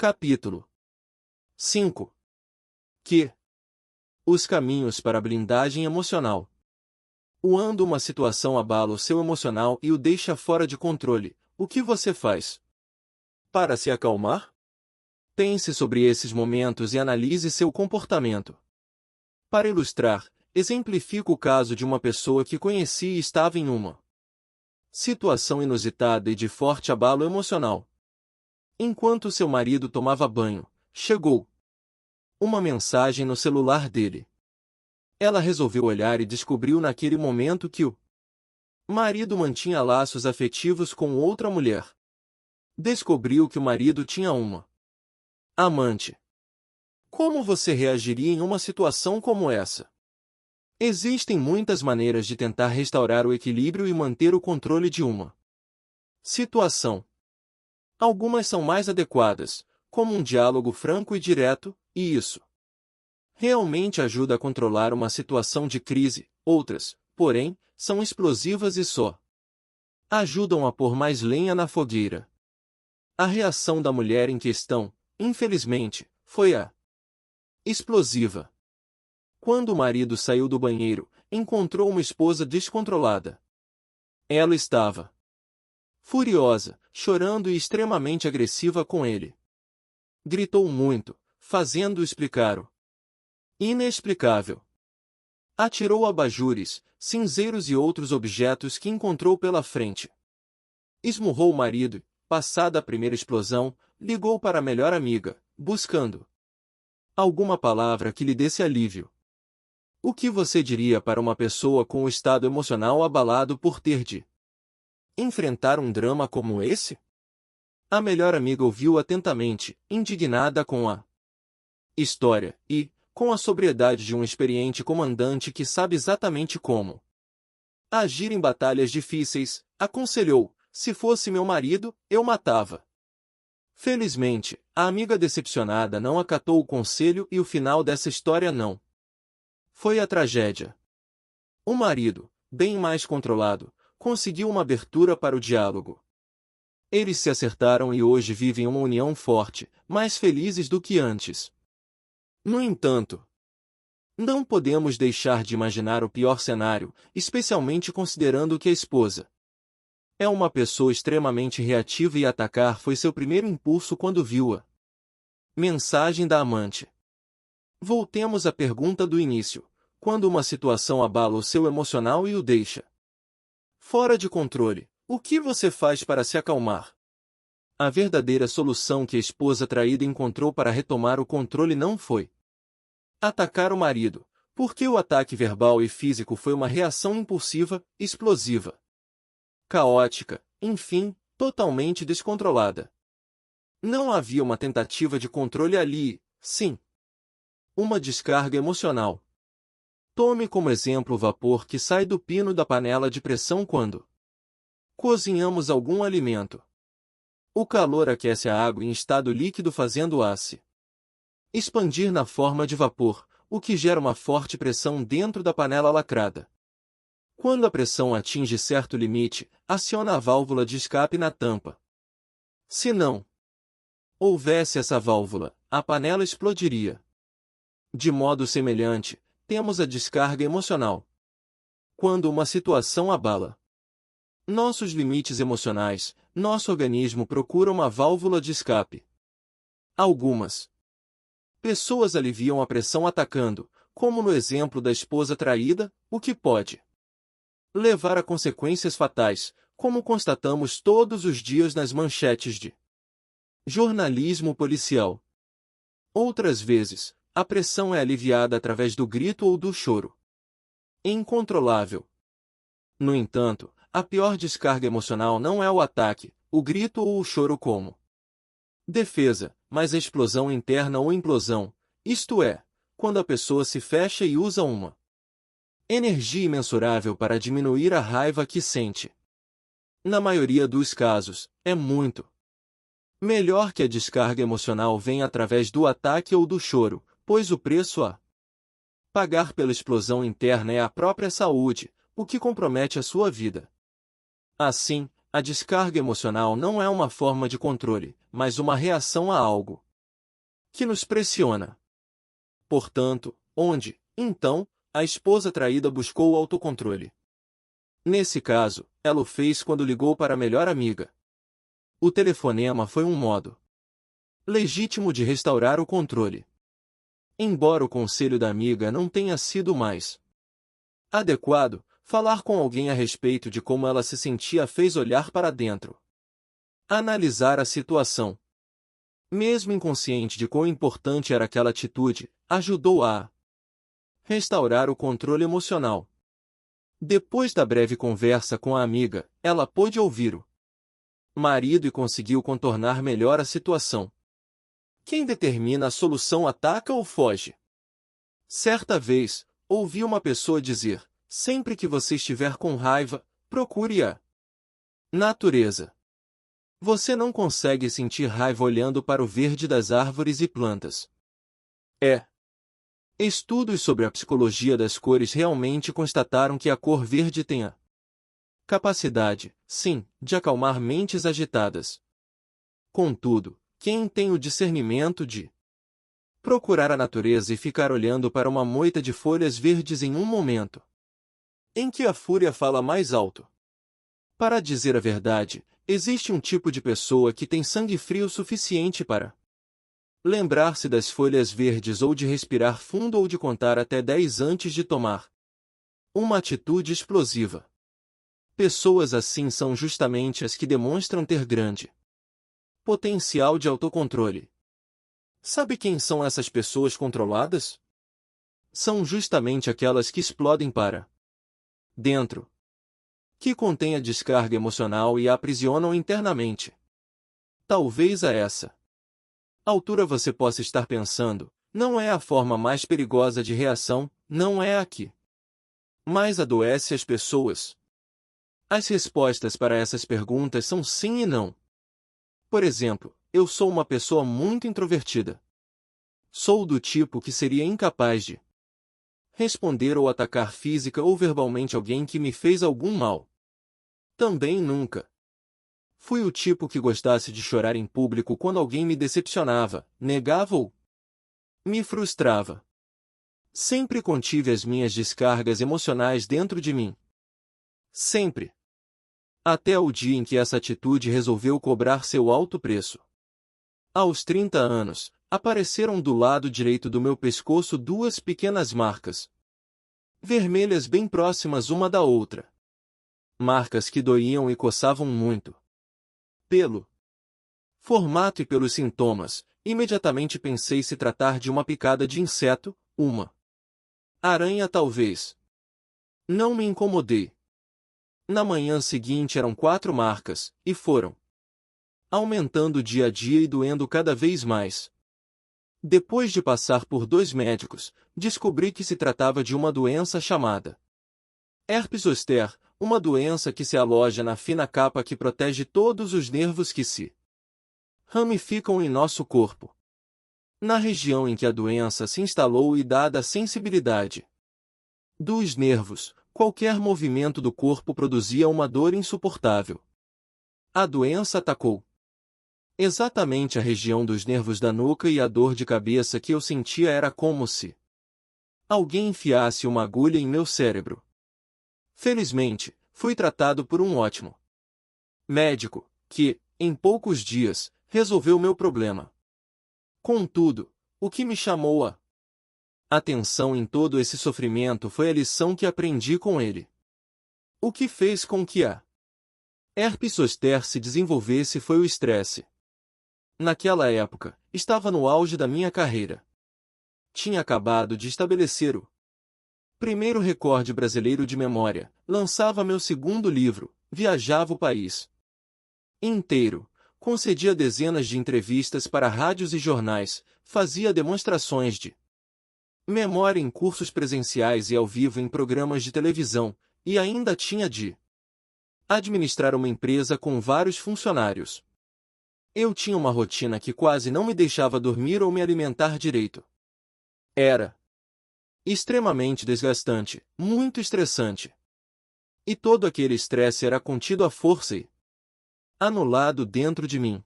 Capítulo 5. Os caminhos para a blindagem emocional. Quando uma situação abala o seu emocional e o deixa fora de controle, o que você faz? Para se acalmar? Pense sobre esses momentos e analise seu comportamento. Para ilustrar, exemplifico o caso de uma pessoa que conheci e estava em uma situação inusitada e de forte abalo emocional. Enquanto seu marido tomava banho, chegou uma mensagem no celular dele. Ela resolveu olhar e descobriu naquele momento que o marido mantinha laços afetivos com outra mulher. Descobriu que o marido tinha uma amante. Como você reagiria em uma situação como essa? Existem muitas maneiras de tentar restaurar o equilíbrio e manter o controle de uma situação. Algumas são mais adequadas, como um diálogo franco e direto, e isso realmente ajuda a controlar uma situação de crise. Outras, porém, são explosivas e só ajudam a pôr mais lenha na fogueira. A reação da mulher em questão, infelizmente, foi a explosiva. Quando o marido saiu do banheiro, encontrou uma esposa descontrolada. Ela estava furiosa, chorando e extremamente agressiva com ele. Gritou muito, fazendo-o explicar o inexplicável. Atirou abajures, cinzeiros e outros objetos que encontrou pela frente. Esmurrou o marido e, passada a primeira explosão, ligou para a melhor amiga, buscando alguma palavra que lhe desse alívio. O que você diria para uma pessoa com o estado emocional abalado por ter de enfrentar um drama como esse? A melhor amiga ouviu atentamente, indignada com a história, e, com a sobriedade de um experiente comandante que sabe exatamente como agir em batalhas difíceis, aconselhou: se fosse meu marido, eu matava. Felizmente, a amiga decepcionada não acatou o conselho e o final dessa história não foi a tragédia. O marido, bem mais controlado, conseguiu uma abertura para o diálogo. Eles se acertaram e hoje vivem uma união forte, mais felizes do que antes. No entanto, não podemos deixar de imaginar o pior cenário, especialmente considerando que a esposa é uma pessoa extremamente reativa e atacar foi seu primeiro impulso quando viu a mensagem da amante. Voltemos à pergunta do início. Quando uma situação abala o seu emocional e o deixa fora de controle, o que você faz para se acalmar? A verdadeira solução que a esposa traída encontrou para retomar o controle não foi atacar o marido, porque o ataque verbal e físico foi uma reação impulsiva, explosiva, caótica, enfim, totalmente descontrolada. Não havia uma tentativa de controle ali, sim, uma descarga emocional. Tome como exemplo o vapor que sai do pino da panela de pressão quando cozinhamos algum alimento. O calor aquece a água em estado líquido fazendo-a se expandir na forma de vapor, o que gera uma forte pressão dentro da panela lacrada. Quando a pressão atinge certo limite, aciona a válvula de escape na tampa. Se não houvesse essa válvula, a panela explodiria. De modo semelhante, temos a descarga emocional. Quando uma situação abala nossos limites emocionais, nosso organismo procura uma válvula de escape. Algumas pessoas aliviam a pressão atacando, como no exemplo da esposa traída, o que pode levar a consequências fatais, como constatamos todos os dias nas manchetes de jornalismo policial. Outras vezes, a pressão é aliviada através do grito ou do choro incontrolável. No entanto, a pior descarga emocional não é o ataque, o grito ou o choro como defesa, mas a explosão interna ou implosão, isto é, quando a pessoa se fecha e usa uma energia imensurável para diminuir a raiva que sente. Na maioria dos casos, é muito melhor que a descarga emocional venha através do ataque ou do choro, pois o preço a pagar pela explosão interna é a própria saúde, o que compromete a sua vida. Assim, a descarga emocional não é uma forma de controle, mas uma reação a algo que nos pressiona. Portanto, onde, então, a esposa traída buscou o autocontrole? Nesse caso, ela o fez quando ligou para a melhor amiga. O telefonema foi um modo legítimo de restaurar o controle. Embora o conselho da amiga não tenha sido mais adequado, falar com alguém a respeito de como ela se sentia fez olhar para dentro. Analisar a situação. Mesmo inconsciente de quão importante era aquela atitude, ajudou a restaurar o controle emocional. Depois da breve conversa com a amiga, ela pôde ouvir o marido e conseguiu contornar melhor a situação. Quem determina a solução ataca ou foge? Certa vez, ouvi uma pessoa dizer: sempre que você estiver com raiva, procure a natureza. Você não consegue sentir raiva olhando para o verde das árvores e plantas. Estudos sobre a psicologia das cores realmente constataram que a cor verde tem a capacidade, sim, de acalmar mentes agitadas. Contudo, quem tem o discernimento de procurar a natureza e ficar olhando para uma moita de folhas verdes em um momento em que a fúria fala mais alto? Para dizer a verdade, existe um tipo de pessoa que tem sangue frio suficiente para lembrar-se das folhas verdes ou de respirar fundo ou de contar até 10 antes de tomar uma atitude explosiva. Pessoas assim são justamente as que demonstram ter grande potencial de autocontrole. Sabe quem são essas pessoas controladas? São justamente aquelas que explodem para dentro, que contêm a descarga emocional e a aprisionam internamente. Talvez a essa altura você possa estar pensando: não é a forma mais perigosa de reação, não é a que mais adoece as pessoas? As respostas para essas perguntas são sim e não. Por exemplo, eu sou uma pessoa muito introvertida. Sou do tipo que seria incapaz de responder ou atacar física ou verbalmente alguém que me fez algum mal. Também nunca fui o tipo que gostasse de chorar em público quando alguém me decepcionava, negava ou me frustrava. Sempre contive as minhas descargas emocionais dentro de mim. Sempre. Até o dia em que essa atitude resolveu cobrar seu alto preço. Aos 30 anos, apareceram do lado direito do meu pescoço duas pequenas marcas vermelhas bem próximas uma da outra. Marcas que doíam e coçavam muito. Pelo formato e pelos sintomas, imediatamente pensei se tratar de uma picada de inseto, uma aranha talvez. Não me incomodei. Na manhã seguinte eram 4 marcas, e foram aumentando dia a dia e doendo cada vez mais. Depois de passar por 2 médicos, descobri que se tratava de uma doença chamada herpes zoster, uma doença que se aloja na fina capa que protege todos os nervos que se ramificam em nosso corpo. Na região em que a doença se instalou e dada a sensibilidade dos nervos, qualquer movimento do corpo produzia uma dor insuportável. A doença atacou exatamente a região dos nervos da nuca e a dor de cabeça que eu sentia era como se alguém enfiasse uma agulha em meu cérebro. Felizmente, fui tratado por um ótimo médico, que, em poucos dias, resolveu meu problema. Contudo, o que me chamou a atenção em todo esse sofrimento foi a lição que aprendi com ele. O que fez com que a herpes zoster se desenvolvesse foi o estresse. Naquela época, estava no auge da minha carreira. Tinha acabado de estabelecer o primeiro recorde brasileiro de memória, lançava meu segundo livro, viajava o país inteiro, concedia dezenas de entrevistas para rádios e jornais, fazia demonstrações de memória em cursos presenciais e ao vivo em programas de televisão, e ainda tinha de administrar uma empresa com vários funcionários. Eu tinha uma rotina que quase não me deixava dormir ou me alimentar direito. Era extremamente desgastante, muito estressante. E todo aquele estresse era contido à força e anulado dentro de mim.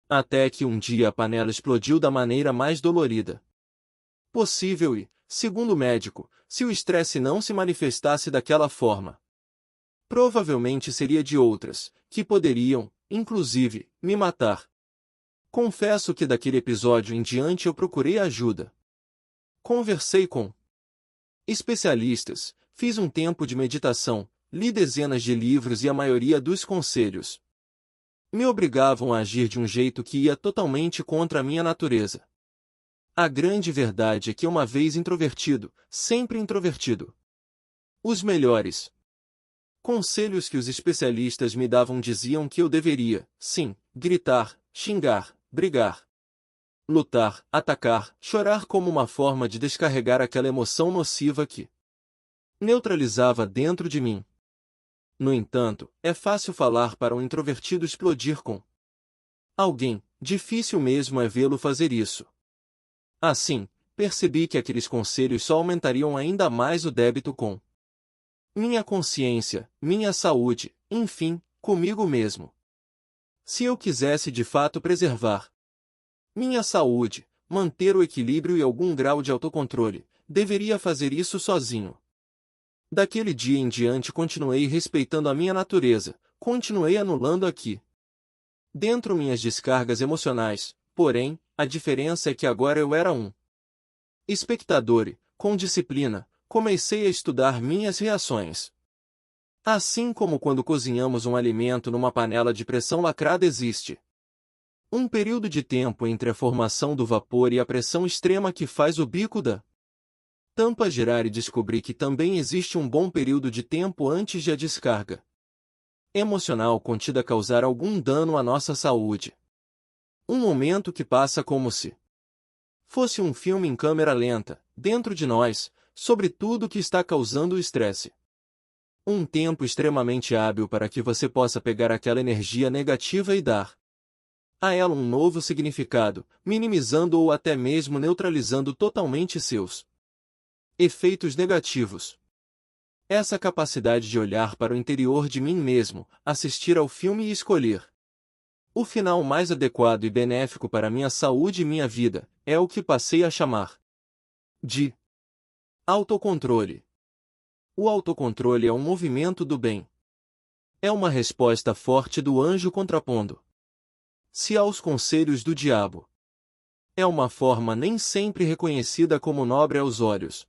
Até que um dia a panela explodiu da maneira mais dolorida possível e, segundo o médico, se o estresse não se manifestasse daquela forma, provavelmente seria de outras, que poderiam, inclusive, me matar. Confesso que daquele episódio em diante eu procurei ajuda. Conversei com especialistas, fiz um tempo de meditação, li dezenas de livros e a maioria dos conselhos me obrigavam a agir de um jeito que ia totalmente contra a minha natureza. A grande verdade é que uma vez introvertido, sempre introvertido. Os melhores conselhos que os especialistas me davam diziam que eu deveria, sim, gritar, xingar, brigar, lutar, atacar, chorar como uma forma de descarregar aquela emoção nociva que neutralizava dentro de mim. No entanto, é fácil falar para um introvertido explodir com alguém, difícil mesmo é vê-lo fazer isso. Assim, percebi que aqueles conselhos só aumentariam ainda mais o débito com minha consciência, minha saúde, enfim, comigo mesmo. Se eu quisesse de fato preservar minha saúde, manter o equilíbrio e algum grau de autocontrole, deveria fazer isso sozinho. Daquele dia em diante continuei respeitando a minha natureza, continuei anulando aqui dentro minhas descargas emocionais, porém, a diferença é que agora eu era um espectador e, com disciplina, comecei a estudar minhas reações. Assim como quando cozinhamos um alimento numa panela de pressão lacrada existe um período de tempo entre a formação do vapor e a pressão extrema que faz o bico da tampa girar e descobri que também existe um bom período de tempo antes de a descarga emocional contida causar algum dano à nossa saúde. Um momento que passa como se fosse um filme em câmera lenta, dentro de nós, sobre tudo que está causando o estresse. Um tempo extremamente hábil para que você possa pegar aquela energia negativa e dar a ela um novo significado, minimizando ou até mesmo neutralizando totalmente seus efeitos negativos. Essa capacidade de olhar para o interior de mim mesmo, assistir ao filme e escolher o final mais adequado e benéfico para minha saúde e minha vida, é o que passei a chamar de autocontrole. O autocontrole é um movimento do bem. É uma resposta forte do anjo contrapondo-se aos conselhos do diabo. É uma forma nem sempre reconhecida como nobre aos olhos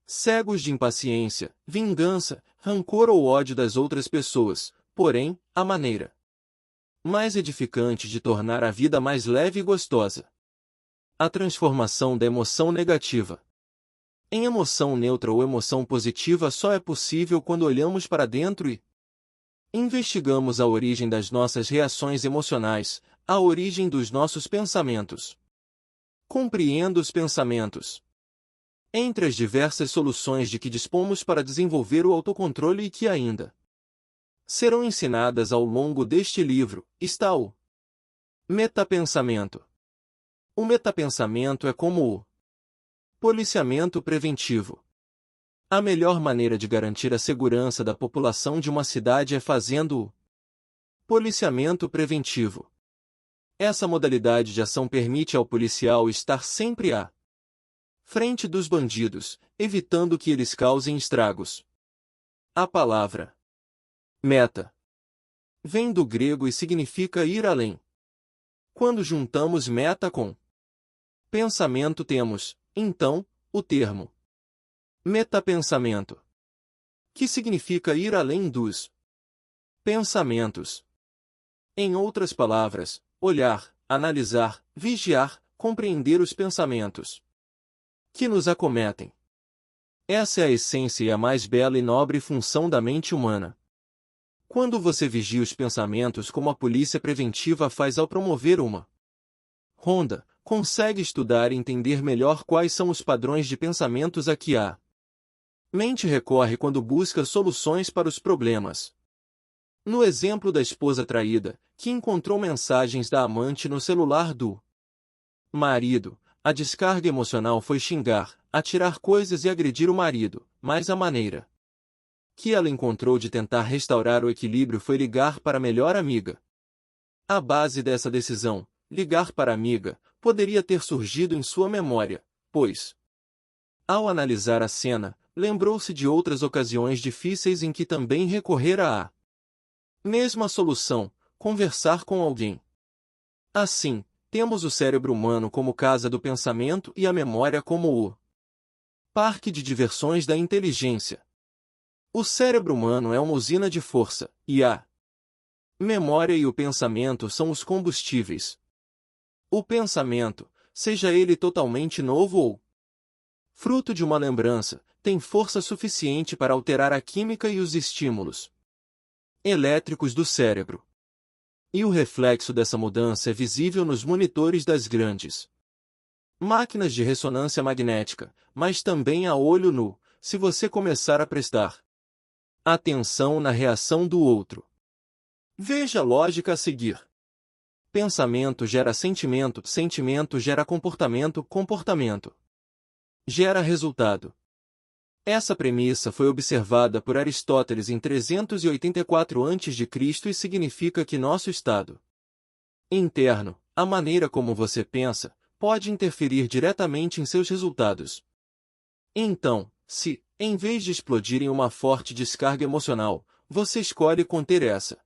cegos de impaciência, vingança, rancor ou ódio das outras pessoas, porém, a maneira mais edificante de tornar a vida mais leve e gostosa. A transformação da emoção negativa em emoção neutra ou emoção positiva só é possível quando olhamos para dentro e investigamos a origem das nossas reações emocionais, a origem dos nossos pensamentos. Compreendo os pensamentos. Entre as diversas soluções de que dispomos para desenvolver o autocontrole e que ainda serão ensinadas ao longo deste livro, está o metapensamento. O metapensamento é como o policiamento preventivo. A melhor maneira de garantir a segurança da população de uma cidade é fazendo o policiamento preventivo. Essa modalidade de ação permite ao policial estar sempre à frente dos bandidos, evitando que eles causem estragos. A palavra meta vem do grego e significa ir além. Quando juntamos meta com pensamento temos, então, o termo metapensamento, que significa ir além dos pensamentos. Em outras palavras, olhar, analisar, vigiar, compreender os pensamentos que nos acometem. Essa é a essência e a mais bela e nobre função da mente humana. Quando você vigia os pensamentos como a polícia preventiva faz ao promover uma ronda, consegue estudar e entender melhor quais são os padrões de pensamentos a que a mente recorre quando busca soluções para os problemas. No exemplo da esposa traída, que encontrou mensagens da amante no celular do marido, a descarga emocional foi xingar, atirar coisas e agredir o marido, mas a maneira que ela encontrou de tentar restaurar o equilíbrio foi ligar para a melhor amiga. A base dessa decisão, ligar para a amiga, poderia ter surgido em sua memória, pois, ao analisar a cena, lembrou-se de outras ocasiões difíceis em que também recorrera à mesma solução, conversar com alguém. Assim, temos o cérebro humano como casa do pensamento e a memória como o parque de diversões da inteligência. O cérebro humano é uma usina de força, e a memória e o pensamento são os combustíveis. O pensamento, seja ele totalmente novo ou fruto de uma lembrança, tem força suficiente para alterar a química e os estímulos elétricos do cérebro. E o reflexo dessa mudança é visível nos monitores das grandes máquinas de ressonância magnética, mas também a olho nu, se você começar a prestar atenção na reação do outro. Veja a lógica a seguir. Pensamento gera sentimento, sentimento gera comportamento, comportamento gera resultado. Essa premissa foi observada por Aristóteles em 384 a.C. e significa que nosso estado interno, a maneira como você pensa, pode interferir diretamente em seus resultados. Então, se, em vez de explodir em uma forte descarga emocional, você escolhe conter essa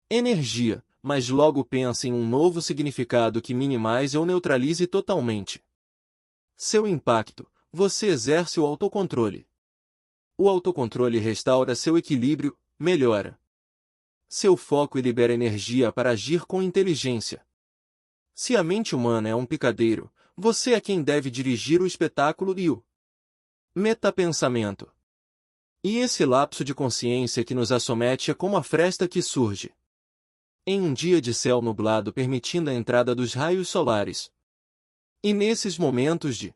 energia, mas logo pensa em um novo significado que minimize ou neutralize totalmente seu impacto, você exerce o autocontrole. O autocontrole restaura seu equilíbrio, melhora seu foco e libera energia para agir com inteligência. Se a mente humana é um picadeiro, você é quem deve dirigir o espetáculo e o metapensamento. E esse lapso de consciência que nos assomete é como a fresta que surge em um dia de céu nublado permitindo a entrada dos raios solares. E nesses momentos de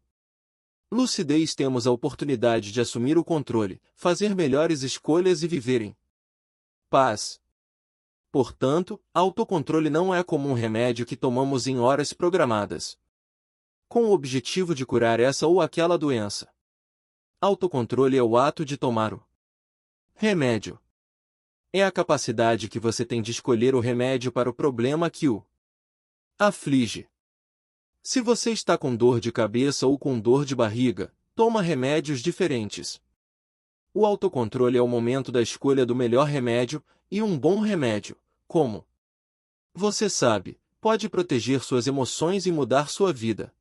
lucidez temos a oportunidade de assumir o controle, fazer melhores escolhas e viver em paz. Portanto, autocontrole não é como um remédio que tomamos em horas programadas, com o objetivo de curar essa ou aquela doença. Autocontrole é o ato de tomar o remédio. É a capacidade que você tem de escolher o remédio para o problema que o aflige. Se você está com dor de cabeça ou com dor de barriga, toma remédios diferentes. O autocontrole é o momento da escolha do melhor remédio, e um bom remédio, como você sabe, pode proteger suas emoções e mudar sua vida.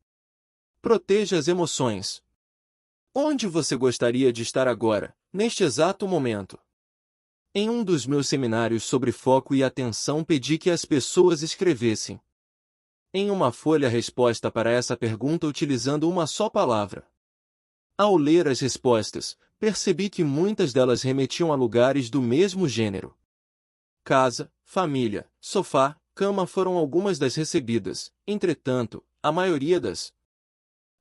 Proteja as emoções. Onde você gostaria de estar agora, neste exato momento? Em um dos meus seminários sobre foco e atenção pedi que as pessoas escrevessem em uma folha a resposta para essa pergunta utilizando uma só palavra. Ao ler as respostas, percebi que muitas delas remetiam a lugares do mesmo gênero. Casa, família, sofá, cama foram algumas das recebidas, entretanto, a maioria das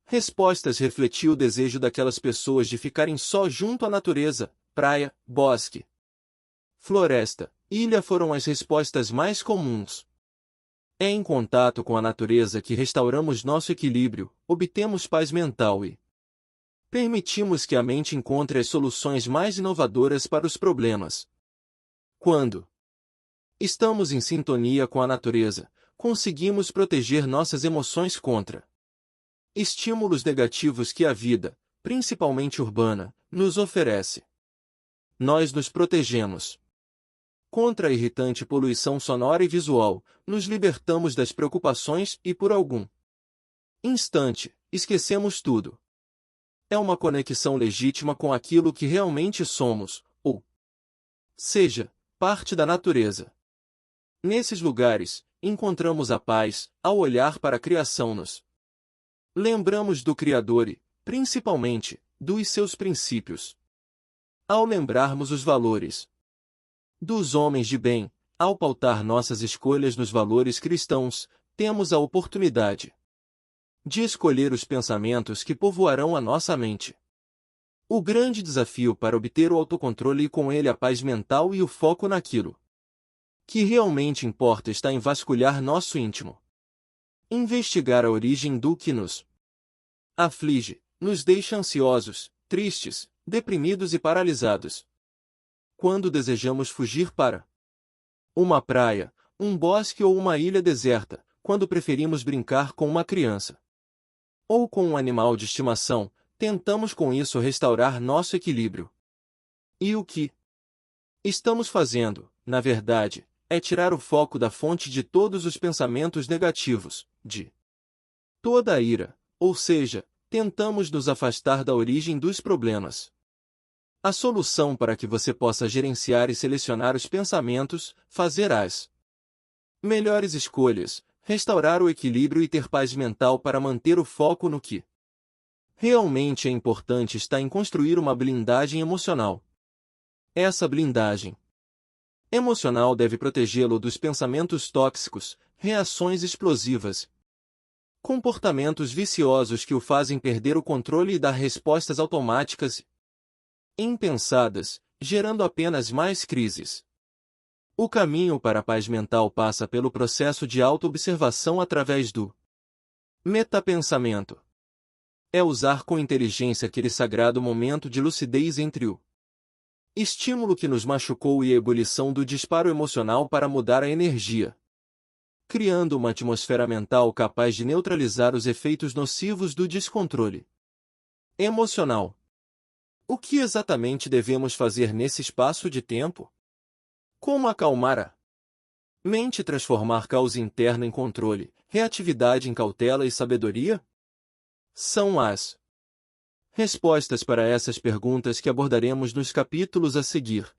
respostas refletia o desejo daquelas pessoas de ficarem só junto à natureza, praia, bosque, floresta, ilha foram as respostas mais comuns. É em contato com a natureza que restauramos nosso equilíbrio, obtemos paz mental e permitimos que a mente encontre as soluções mais inovadoras para os problemas. Quando estamos em sintonia com a natureza, conseguimos proteger nossas emoções contra estímulos negativos que a vida, principalmente urbana, nos oferece. Nós nos protegemos contra a irritante poluição sonora e visual, nos libertamos das preocupações e por algum instante, esquecemos tudo. É uma conexão legítima com aquilo que realmente somos, ou seja, parte da natureza. Nesses lugares, encontramos a paz, ao olhar para a criação nos lembramos do Criador e, principalmente, dos seus princípios. Ao lembrarmos os valores dos homens de bem, ao pautar nossas escolhas nos valores cristãos, temos a oportunidade de escolher os pensamentos que povoarão a nossa mente. O grande desafio para obter o autocontrole e com ele a paz mental e o foco naquilo que realmente importa está em vasculhar nosso íntimo. Investigar a origem do que nos aflige, nos deixa ansiosos, tristes, deprimidos e paralisados. Quando desejamos fugir para uma praia, um bosque ou uma ilha deserta, quando preferimos brincar com uma criança ou com um animal de estimação, tentamos com isso restaurar nosso equilíbrio. E o que estamos fazendo, na verdade, é tirar o foco da fonte de todos os pensamentos negativos, de toda a ira, ou seja, tentamos nos afastar da origem dos problemas. A solução para que você possa gerenciar e selecionar os pensamentos, fazer as melhores escolhas, restaurar o equilíbrio e ter paz mental para manter o foco no que realmente é importante está em construir uma blindagem emocional. Essa blindagem emocional deve protegê-lo dos pensamentos tóxicos, reações explosivas, comportamentos viciosos que o fazem perder o controle e dar respostas automáticas impensadas, gerando apenas mais crises. O caminho para a paz mental passa pelo processo de autoobservação através do metapensamento. É usar com inteligência aquele sagrado momento de lucidez entre o estímulo que nos machucou e a ebulição do disparo emocional para mudar a energia, criando uma atmosfera mental capaz de neutralizar os efeitos nocivos do descontrole emocional. O que exatamente devemos fazer nesse espaço de tempo? Como acalmar a mente e transformar caos interno em controle, reatividade em cautela e sabedoria? São as respostas para essas perguntas que abordaremos nos capítulos a seguir.